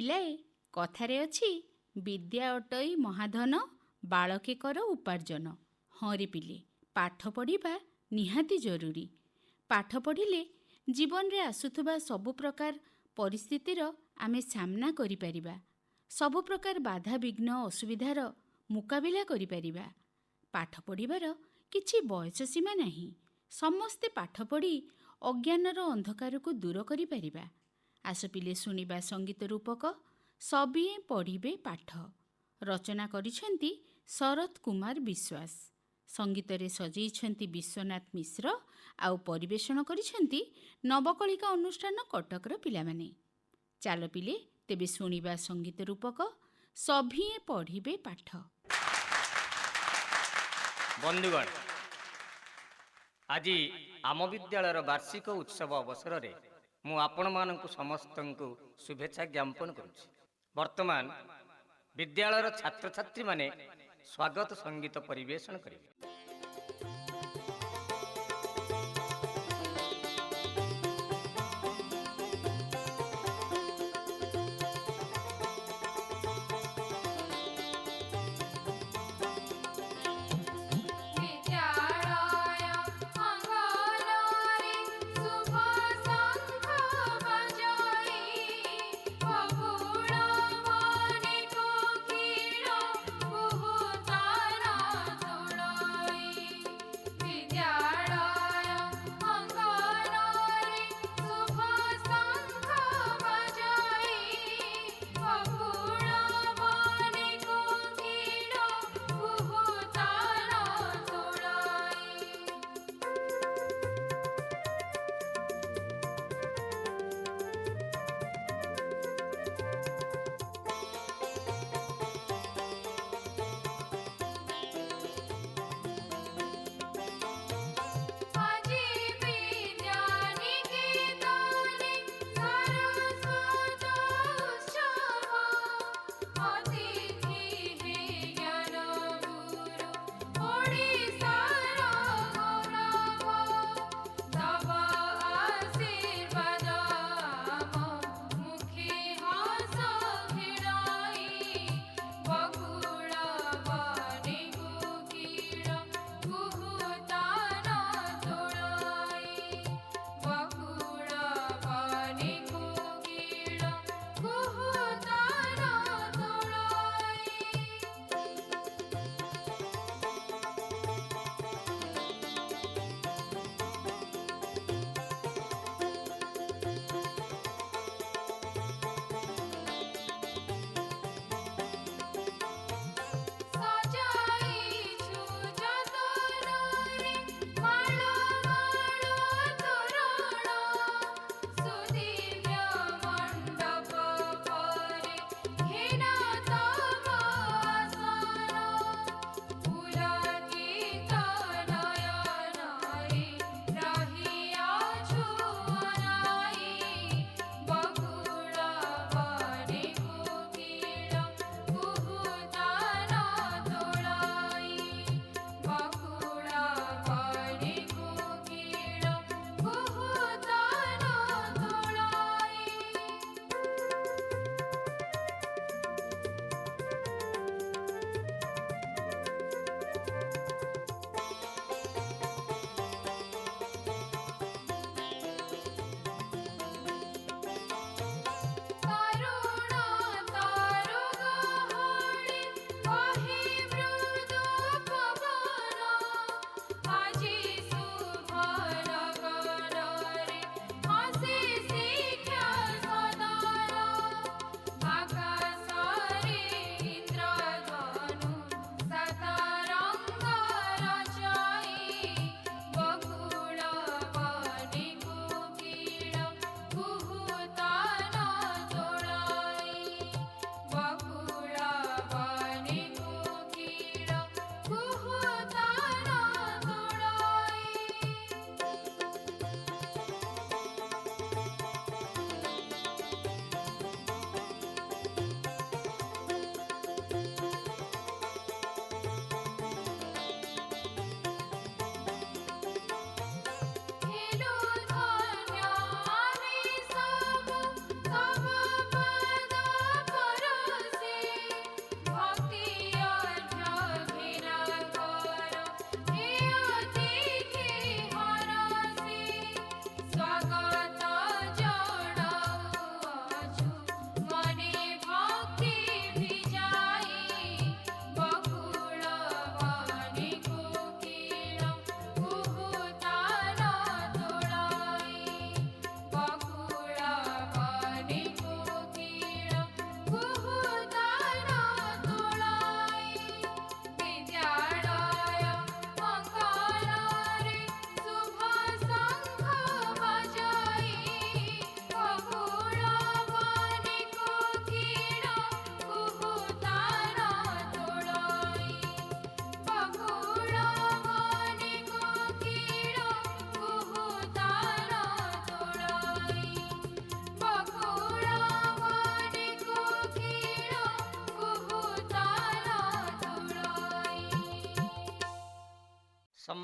ପିଲାଏ କଥାରେ ଅଛି ବିଦ୍ୟା ଅଟଇ ମହାଧନ ବାଳକେ କର ଉପାର୍ଜନ। ହଁ ରେ ପିଲେ, ପାଠ ପଢ଼ିବା ନିହାତି ଜରୁରୀ। ପାଠ ପଢ଼ିଲେ ଜୀବନରେ ଆସୁଥିବା ସବୁ ପ୍ରକାର ପରିସ୍ଥିତିର ଆମେ ସାମ୍ନା କରିପାରିବା। ସବୁ ପ୍ରକାର ବାଧାବିଘ୍ନ ଅସୁବିଧାର ମୁକାବିଲା କରିପାରିବା। ପାଠ ପଢ଼ିବାର କିଛି ବୟସ ସୀମା ନାହିଁ। ସମସ୍ତେ ପାଠ ପଢ଼ି ଅଜ୍ଞାନର ଅନ୍ଧକାରକୁ ଦୂର କରିପାରିବା। ଆସ ପିଲେ ଶୁଣିବା ସଙ୍ଗୀତ ରୂପକ ସଭିଏଁ ପଢ଼ିବେ ପାଠ। ରଚନା କରିଛନ୍ତି ଶରତ କୁମାର ବିଶ୍ୱାସ। ସଙ୍ଗୀତରେ ସଜେଇଛନ୍ତି ବିଶ୍ୱନାଥ ମିଶ୍ର ଆଉ ପରିବେଷଣ କରିଛନ୍ତି ନବକଳିକା ଅନୁଷ୍ଠାନ କଟକର ପିଲାମାନେ। ଚାଲ ପିଲେ ତେବେ ଶୁଣିବା ସଙ୍ଗୀତ ରୂପକ ସଭିଏଁ ପଢ଼ିବେ ପାଠ। ବନ୍ଧୁଗଣ, ଆଜି ଆମ ବିଦ୍ୟାଳୟର ବାର୍ଷିକ ଉତ୍ସବ ଅବସରରେ ମୁଁ ଆପଣମାନଙ୍କୁ ସମସ୍ତଙ୍କୁ ଶୁଭେଚ୍ଛା ଜ୍ଞାପନ କରୁଛି। ବର୍ତ୍ତମାନ ବିଦ୍ୟାଳୟର ଛାତ୍ରଛାତ୍ରୀମାନେ ସ୍ୱାଗତ ସଙ୍ଗୀତ ପରିବେଷଣ କରିବେ।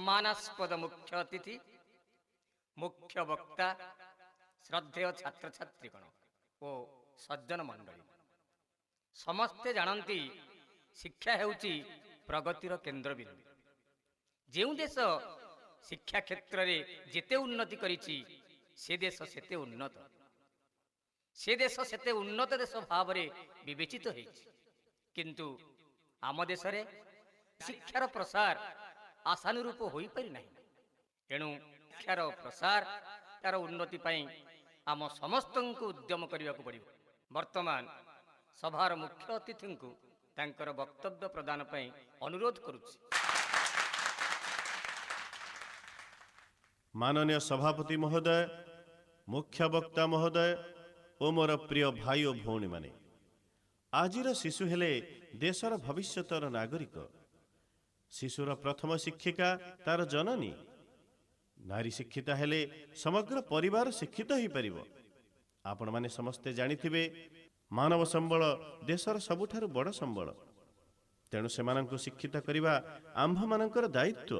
সম্মানাস্পদ মুখ্য অতিথি, মুখ্য বক্তা, শ্রদ্ধেয় ছাত্রছাত্রীগণ ও সজ্জন মଣ୍ଡଳୀ, ସମସ୍ତେ ଜାଣନ୍ତି ଶିକ୍ଷା ହେଉଛି ପ୍ରଗତିର କେନ୍ଦ୍ରବିନ୍ଦୁ। ଯେଉଁ ଦେଶ ଶିକ୍ଷା କ୍ଷେତ୍ରରେ ଯେତେ ଉନ୍ନତି କରିଛି ସେ ଦେଶ ସେତେ ଉନ୍ନତ, ସେ ଦେଶ ସେତେ ଉନ୍ନତ ଦେଶ ଭାବରେ ବିବେଚିତ ହୋଇଛି। କିନ୍ତୁ ଆମ ଦେଶରେ ଶିକ୍ଷାର ପ୍ରସାର ଆଶାନୁରୂପ ହୋଇପାରି ନାହିଁ। ଏଣୁ ଶିକ୍ଷାର ପ୍ରସାର, ତାର ଉନ୍ନତି ପାଇଁ ଆମ ସମସ୍ତଙ୍କୁ ଉଦ୍ୟମ କରିବାକୁ ପଡ଼ିବ। ବର୍ତ୍ତମାନ ସଭାର ମୁଖ୍ୟ ଅତିଥିଙ୍କୁ ତାଙ୍କର ବକ୍ତବ୍ୟ ପ୍ରଦାନ ପାଇଁ ଅନୁରୋଧ କରୁଛି। माननीय सभापति महोदय, मुख्य वक्ता महोदय ओ मोर प्रिय भाई ओ भौणी माने, आजिर शिशु हेले देशर भविष्यतर नागरिक। शिशुर प्रथम शिक्षिका तार जननी। नारी शिक्षिता हेले समग्र परिवार शिक्षित हो पार। आपण माने समस्ते जानिथिबे मानव संबल देशर सबुठारु बड़ संबल। तेणु सेमानंकु शिक्षित करिबा आम्भ मानकर दायित्व।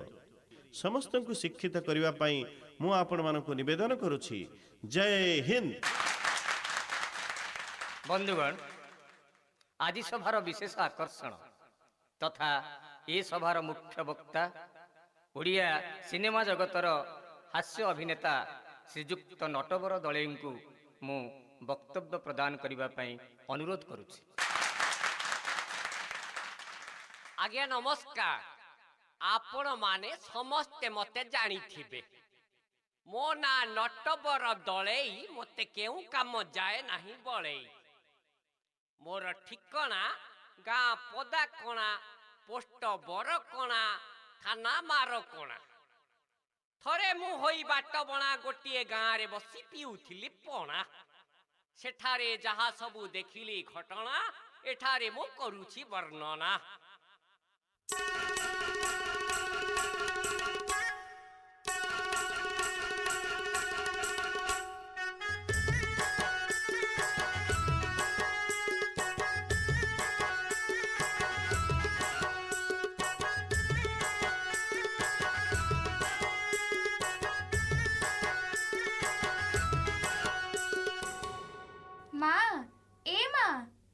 समस्तंकु शिक्षित करिबा पई मु आपण मानंकु निवेदन करूछि। जय हिंद। बंधुगण, आज सभार विशेष आकर्षण तथा ए सभार मुख्य वक्ता ओडिया सिनेमा जगतर हास्य अभिनेता श्रीजुक्त नटवर दलेईଙ୍କୁ मु वक्तव्य प्रदान करिबा पई अनुरोध करूछि। आज्ञा नमस्कार। आपण माने समस्ते मते जानी थिबे मो ना नटवर दलेई, मते केउ काम जाए नाही बळेई। मोर ठिकना गाँ पदाकणा, पोस्ट बरकणा, थाना मारकणा। थरे मु होई बाट बणा गोटिए गाँ रे बसी पिउथिली पणा। सेठारे जहा सबु देखिली घटना, एठारे मु करूछि वर्णना।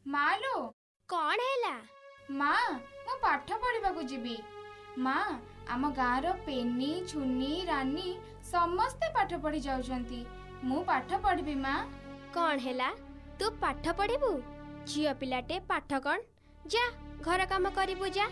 मालो कौन हैला? माँ मु पाठ पढ़ा जीवी। माँ आम गाँव पेनी छुनी रानी समस्ते पाठ पढ़ी जाउछंती। मु पाठ पढ़बी। माँ कौन हैला? तू पाठ पढ़िबू? झियो पिलाटे पाठ कौन? जा घर काम करिबू जा।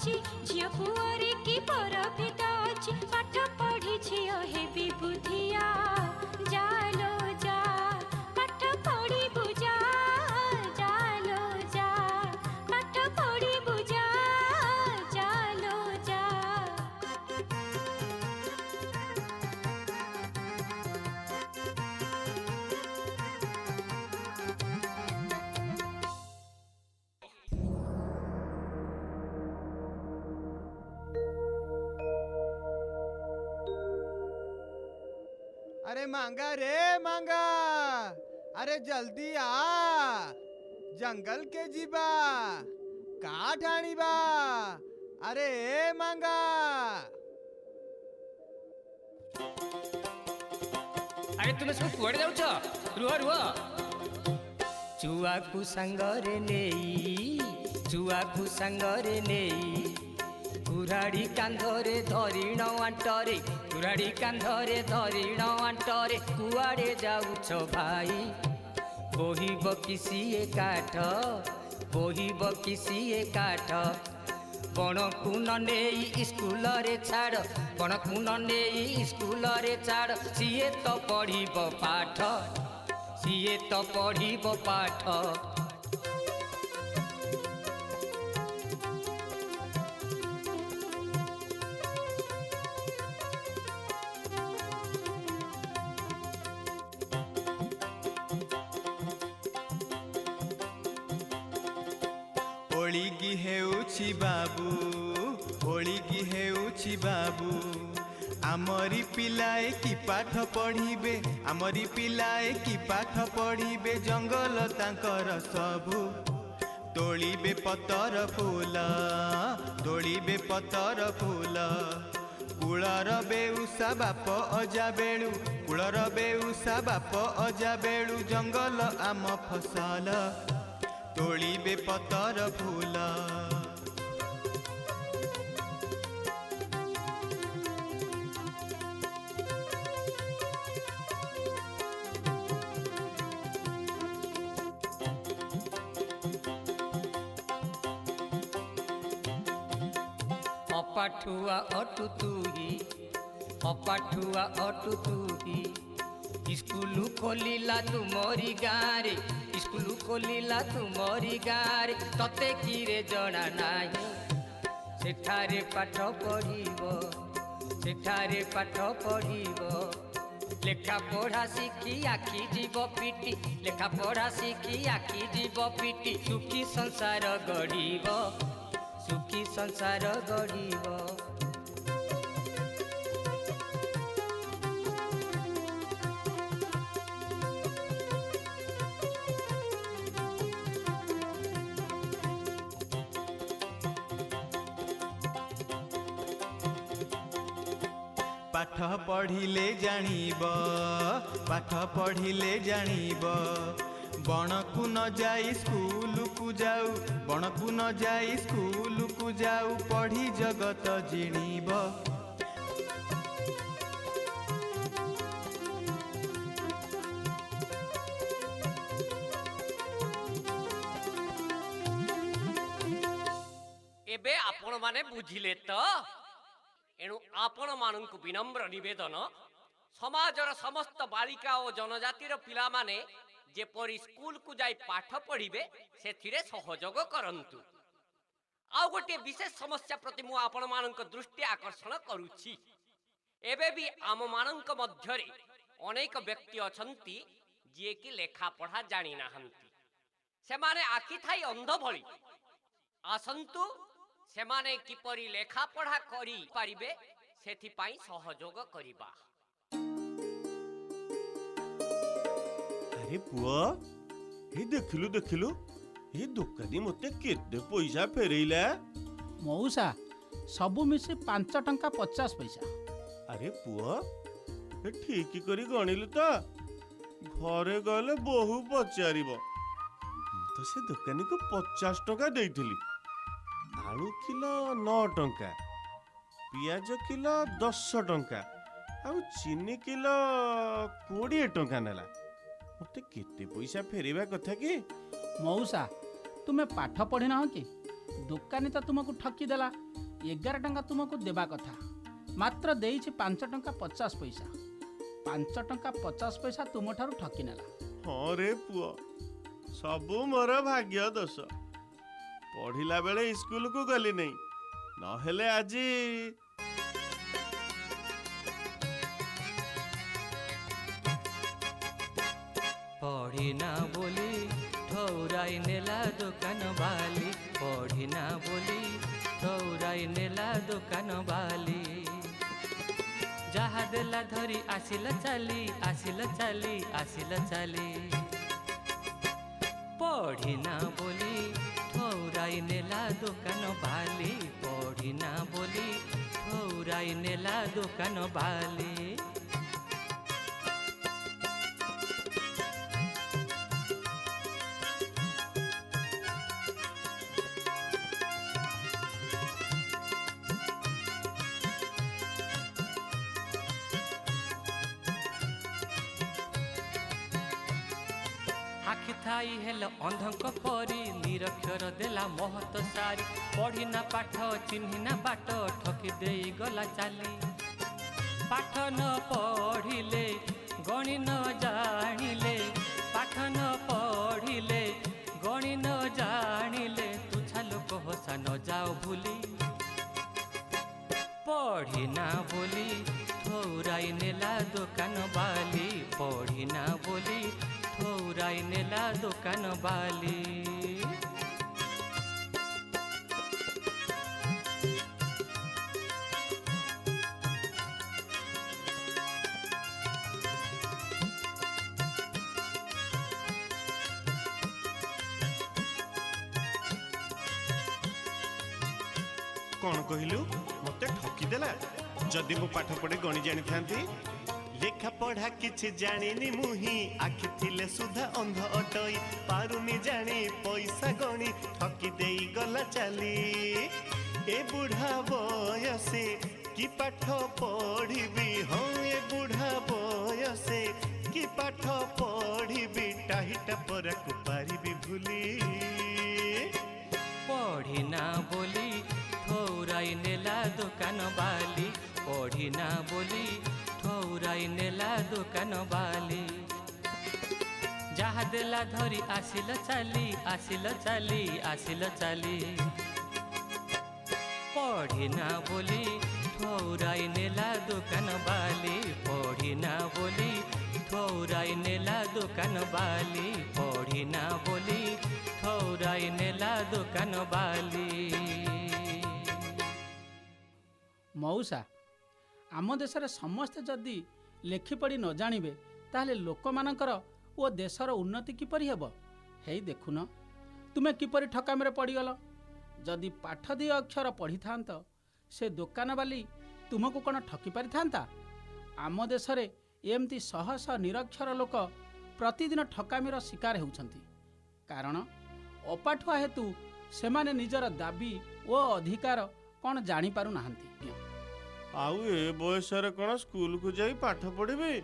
ଅଛି ଝିଅ ପୁଅରେ କି ପରଭେଦ ଅଛି ପାଠ ପଢ଼ି ଝିଅ ହେବି ବୁଦ୍ଧିଆ ଜାଲୋ ଯା ପାଠ ପଢ଼ିବୁ ଯା ଜାଲୋ ଯା ପାଠ ପଢ଼ିବୁ ଯା ଜାଲୋ ଯା। अरे मांगा रे मांगा, अरे जल्दी आ, जंगल के जीबा काठ आनिबा। अरे ए मांगा। अरे तुम सब कुआड़े जाउछ? रुह रुह। चुआ को संगरे नेई, चुआ को संगरे नेई, कुराड़ी कांधरे धरिण आंटरे, कुराड़ी कांधरे धरिण आंटरे, कुआड़े जाउछ भाई? बोहिब किसिए काठ, बोहिब किसिए काठ, बण को न नेई स्कूल रे छाड़, बण को न नेई स्कूल रे छाड़, सीए तो पढ़िब पाठ, सीए तो पढ़िब पाठ। होळिगी हेउछि बाबू, होळिगी हेउछि बाबू, आमरी पिलाए की पाठ पढ़िबे, आमरी पिलाए की पाठ पढ़िबे, जंगल तांकर सबु तोलिबे पतर फूल, तोलिबे पतर फूल, कूलर बेउसा बाप अजा बेलु, कूलर बेउसा बाप अजा बेलु, जंगल आम फसल तोलिबे पतर फूल। अपाठुआ अटु तुही, अपाठुआ अटु तुही, स्कूल खोलिला तुमरी गाँरे, स्कूल खोलिला तुमरी गाँरे, तते किरे जଣା नाही, सेठारे पाठ पढ़िब, सेठारे पाठ पढ़िब, लेखा पढ़ा शिखी आखि जीव पिटी, लेखा पढ़ा शिखी आखि जीव पिटी, सुखी संसार गढ़िब, सुखी संसार गढ़िब। पाठ पढ़िले जानिब, पाठ पढ़िले जानिब, बण को न जाई स्कूल को जाऊ, बण को न जाई स्कूल को जाऊ, पढ़ी जगत जिणिब। एबे आपण माने बुझिले तो? एणु आपण मानंकु विनम्र निवेदन, समाजर समस्त बालिका और जनजातिर पिला माने जेपरी स्कूल को जाई पाठ पढ़िबे सेथिरे सहयोग करंतु। आ गोटे विशेष समस्या प्रति मु आपण मानंक दृष्टि आकर्षण करूछि। एबे भी आम मानंक मध्यरे अनेक व्यक्ति अछंती जे कि लेखा पढ़ा जानि नाहंती, सेमाने आखि थाई अंध भली। आसंतु सेमाने किपरि लेखा पढ़ा करी पारिबे सेथिपाई सहयोग करिबा। अरे पुआ, हे देखिलु देखिलु, हे दुकानी मते केते पैसा फेरैला? मौसा सबु मिसे 5 टंका 50 पैसा। अरे पुआ, हे ठीक करी गणिलु तो? घरे गले बहु पचारिबो। तो से दुकानी को 50 टंका देइथिली। आलू किलो 9 टंका, पियाज किलो 10 टंका, आ चीनी किलो 20 टंका नेला। मते केते पैसा फेरिबा कथा कि? मौसा तुमे पाठ पढ़ी ना कि ଦୋକାନୀ ତ ତୁମକୁ ଠକିଦେଲା। 11 ଟଙ୍କା ତୁମକୁ ଦେବା କଥା, ମାତ୍ର ଦେଇଛି 5 ଟଙ୍କା 50 ପଇସା। 5 ଟଙ୍କା 50 ପଇସା ତୁମଠାରୁ ଠକି ନେଲା। ହଁ ରେ ପୁଅ, ସବୁ ମୋର ଭାଗ୍ୟ ଦୋଷ। ପଢିଲା ବେଳେ ସ୍କୁଲକୁ ଗଲି ନାହିଁ, ନହେଲେ ଆଜି पढ़िना बोली ठौराई नेला दुकान बाली, पढ़िना बोली ठौराई नेला दुकान बाली। जहा देला धरी आसिला चाली, आसिला चाली, आसिला चाली। पढ़िना बोली ठौराई नेला दुकान बाली, पढ़िना बोली ठौराई नेला दुकान बाली। आखि थाई हेल अंधक परी, निरक्षर देला महत सारी। पढ़िना पाठ चिन्हिना बाट, ठकी देई गला चाली। पाठ न पढ़िले गणि न जानिले, पाठ न पढ़िले गणि न जानिले, तुछा लोक हसा न जाओ भूली। पढ़िना बोली ठौराई नेला दुकान बाली, पढ़िना बोली ठौराई नेला दुकान बाली। कौन कहलु? मते ठकीदेला। जदि मु पाठ पढ़े गणि जानी थांती, लेखा पढ़ा किछि जानिनी मुही, आखि थिले सुधा अंध अटई, पारुनी जानी पैसा गणी, ठकी देई गला चाली। ए बुढ़ा बयसे कि पाठ पढ़िबी, हाँ ए बुढ़ा बयसे कि पाठ पढ़िबी, टाहिटा पराकु पारिबी भूली। पढ़िना बोली ठौराई नेला दुकान बाली, पढ़िना बोली ठौराई नेला दुकान बाली। जहा देला धरी आसिल चाली, आसिल चाली, आसिल चाली। पढ़िना बोली ठौराई नेला दुकान बाली, पढ़िना बोली ठौराई नेला दुकान बाली, पढ़िना बोली ठौराई नेला दुकान बाली। मौसा, आम देशरे समस्ते जदि लेखिपढ़ी न जानिबे ताहले लोकमानकर ओ देशर उन्नति किपरि हेब? हेई देखुन, तुमे किपरि ठकामिरे पड़ीगल। जदि पाठ दी अक्षर पढ़ी थांत, से दुकान वाली तुमको कौन ठकी पारि थांता? आम देशरे एमती शह शह निरक्षर लोक प्रतिदिन ठकामीर शिकार होउछंती, कारण अपाठुआ हेतु सेमाने निजर दाबी ओ अधिकार कौन जानी पारु नाहंती। आउ ए बयसरे कौन स्कूल को जाई पाठ पढ़िबे?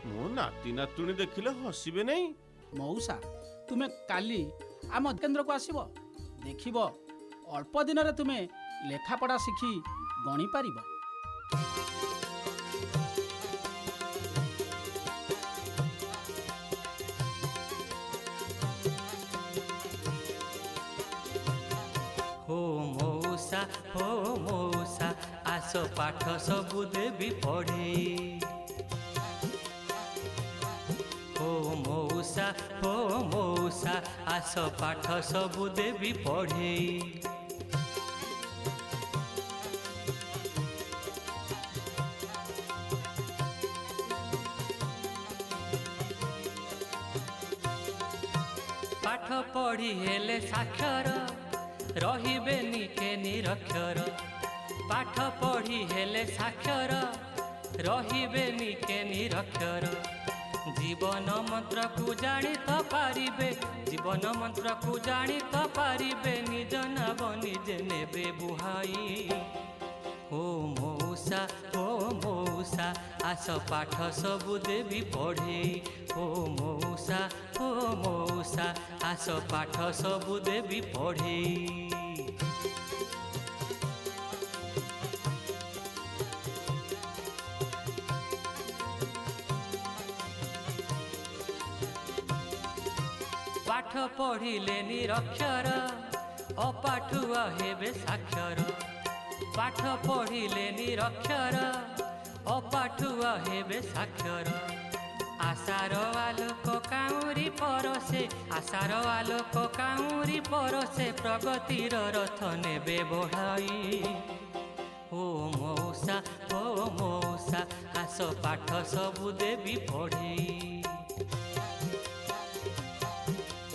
मो नाती नातुणी देखिले हसिबे नहीं। मौसा, तुमे काली आम केन्द्र को आसीबो, देखिबो अल्प दिन रे तुमे लेखा पढ़ा शिखी गणी पारिबो। हो मौसा आस पाठ सबु देवी पढ़े। हो मौसा आस पाठ सबु देवी पढ़े। पाठ पढ़ी हेले साक्षर रहिबेनी के निरक्षर। पाठ पढ़ी हेले साक्षर रहिबेनी के निरक्षर। जीवन मंत्र को जानी तो पारिबे, जीवन मंत्र को जानी तो पारिबे। निज नाम निजे नेबे बुहाई, ओ मौसा आस पाठ सबु देवी पढ़े ओ मौसा आस पाठ सबु देवी पढ़े पाठ पढ़िले निरक्षर अपाठुआ हेबे साक्षर पाठ पढ़िले निरक्षर अपाठुआ हेबे साक्षर आशार आलोक काउरी परसे आशार आलोक काउरी परसे प्रगतिर रथ नेबे बढ़ाई ओ मौसा आस पाठ सबु देवी पढ़े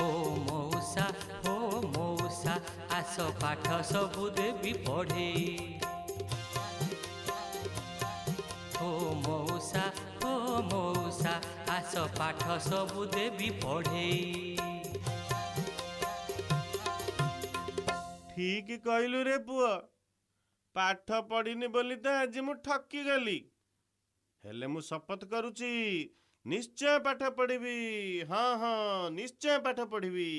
ओ मौसा आस पाठ सबु देवी पढ़े ओ मौसा आस पाठ सबु देवी पढ़े ठीक कहलु रे पुआ पाठ पढ़िनी बोली तो आज मु ठकी गली हेले मु शपथ करुची निश्चय पाठ पढ़िबी हाँ निश्चय पाठ पढ़िबी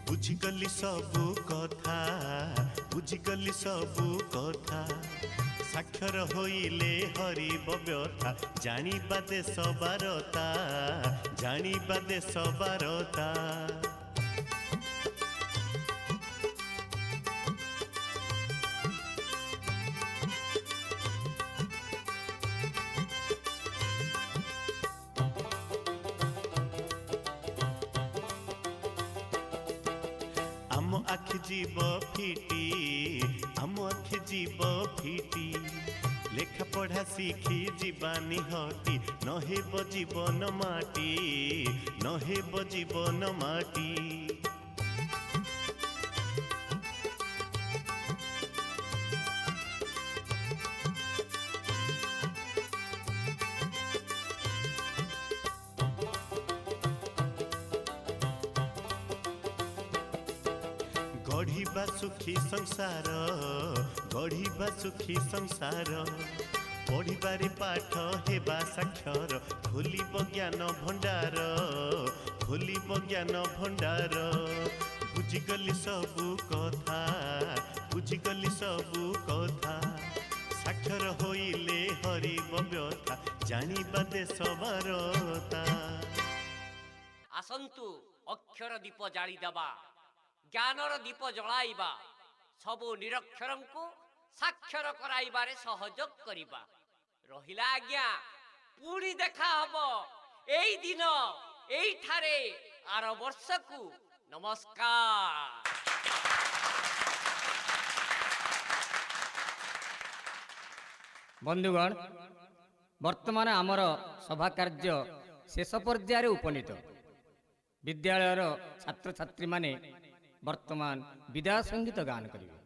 बुझिगली सबु कथा बुझिगली सबु कथा साक्षर होइले हरिब व्यथा जानिबा देश बारता जानिबा देश बारता आम आखि जीव फिटी आम आखि जीव फिटी लेखा पढ़ा शिखी जीवा निहती नहेब जीवन माटी नहेब जीवन माटी गढ़िबा सुखी संसार गढ़िबा सुखी संसार पढ़िबारे पाठ हेबा साक्षर खोलिब ज्ञान भंडार खोलिब ज्ञान भंडार बुझिगली सबु कथा बुझिगली सबु कथा साक्षर होइले हरिब व्यथा जानिबा देश बारता आसंतु अक्षर दीप जाली देबा ज्ञानर दीप जलाइबा सबु निरक्षरंकु साक्षर कराइबारे सहयोग करिबा रहिला आज्ञा पुणी देखा हबो एई दिन एई ठारे आर वर्षकु नमस्कार। बंधुगण वर्तमान आमर सभा कार्य शेष पर्यायर उपनीत विद्यालयर छात्र छात्री माने वर्तमान विदाय संगीत गान करिवे।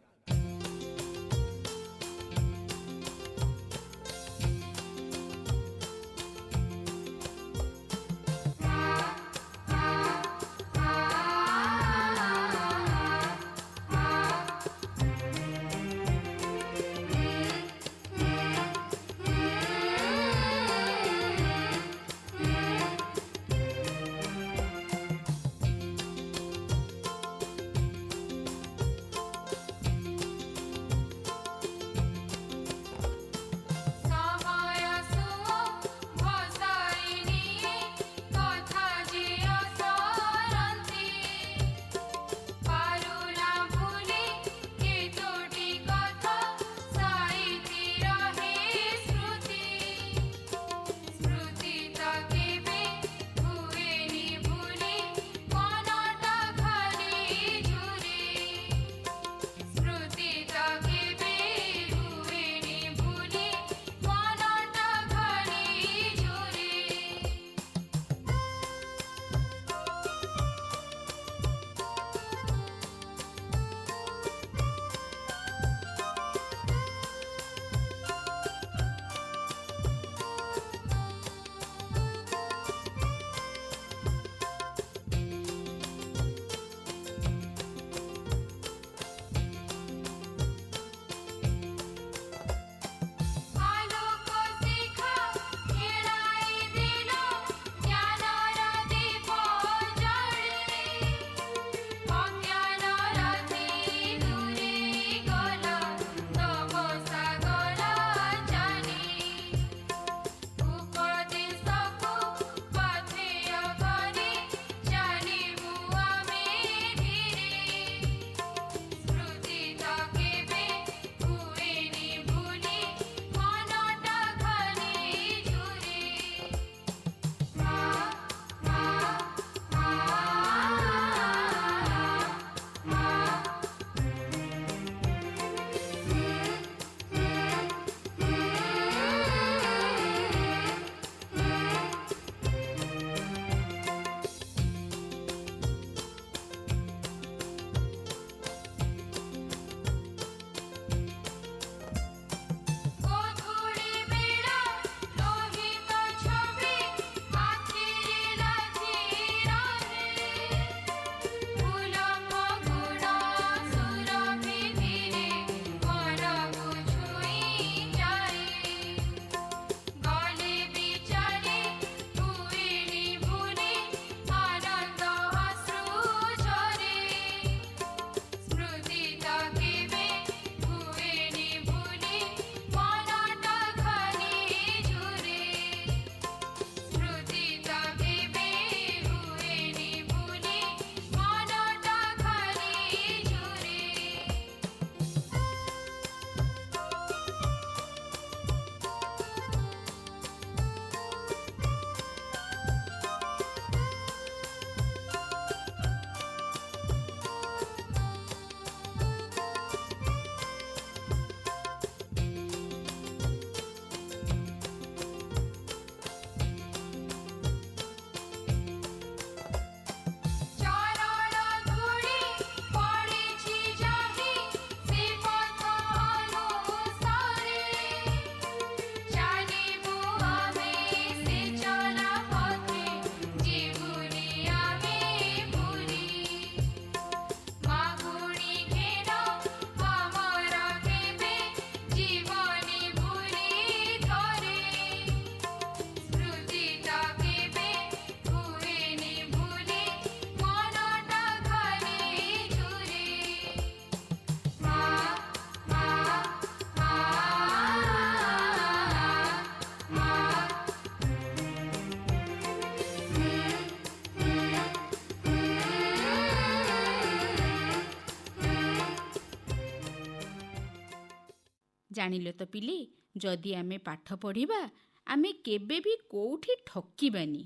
ଜାଣିଲ ତ ପିଲେ, ଯଦି ଆମେ ପାଠ ପଢ଼ିବା ଆମେ କେବେ ବି କେଉଁଠି ଠକିବାନି।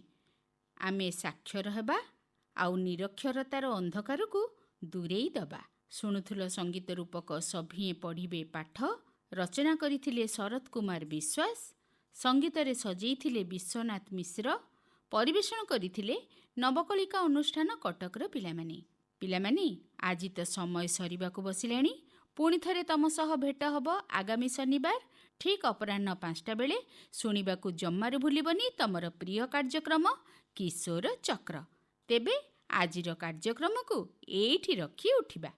ଆମେ ସାକ୍ଷର ହେବା ଆଉ ନିରକ୍ଷରତାର ଅନ୍ଧକାରକୁ ଦୂରେଇ ଦେବା। ଶୁଣୁଥିଲ ସଙ୍ଗୀତ ରୂପକ ସଭିଏଁ ପଢ଼ିବେ ପାଠ। ରଚନା କରିଥିଲେ ଶରତ କୁମାର ବିଶ୍ୱାସ, ସଙ୍ଗୀତରେ ସଜେଇଥିଲେ ବିଶ୍ୱନାଥ ମିଶ୍ର, ପରିବେଷଣ କରିଥିଲେ ନବକଳିକା ଅନୁଷ୍ଠାନ କଟକର ପିଲାମାନେ। ପିଲାମାନେ, ଆଜି ତ ସମୟ ସରିବାକୁ ବସିଲାଣି। ପୁଣି ଥରେ ତମ ସହ ଭେଟ ହେବ ଆଗାମୀ ଶନିବାର ଠିକ୍ ଅପରାହ୍ନ 5ଟା ବେଳେ। ଶୁଣିବାକୁ ଜମାରୁ ଭୁଲିବନି ତମର ପ୍ରିୟ କାର୍ଯ୍ୟକ୍ରମ କିଶୋର ଚକ୍ର। ତେବେ ଆଜିର କାର୍ଯ୍ୟକ୍ରମକୁ ଏଇଠି ରଖି ଉଠିବା।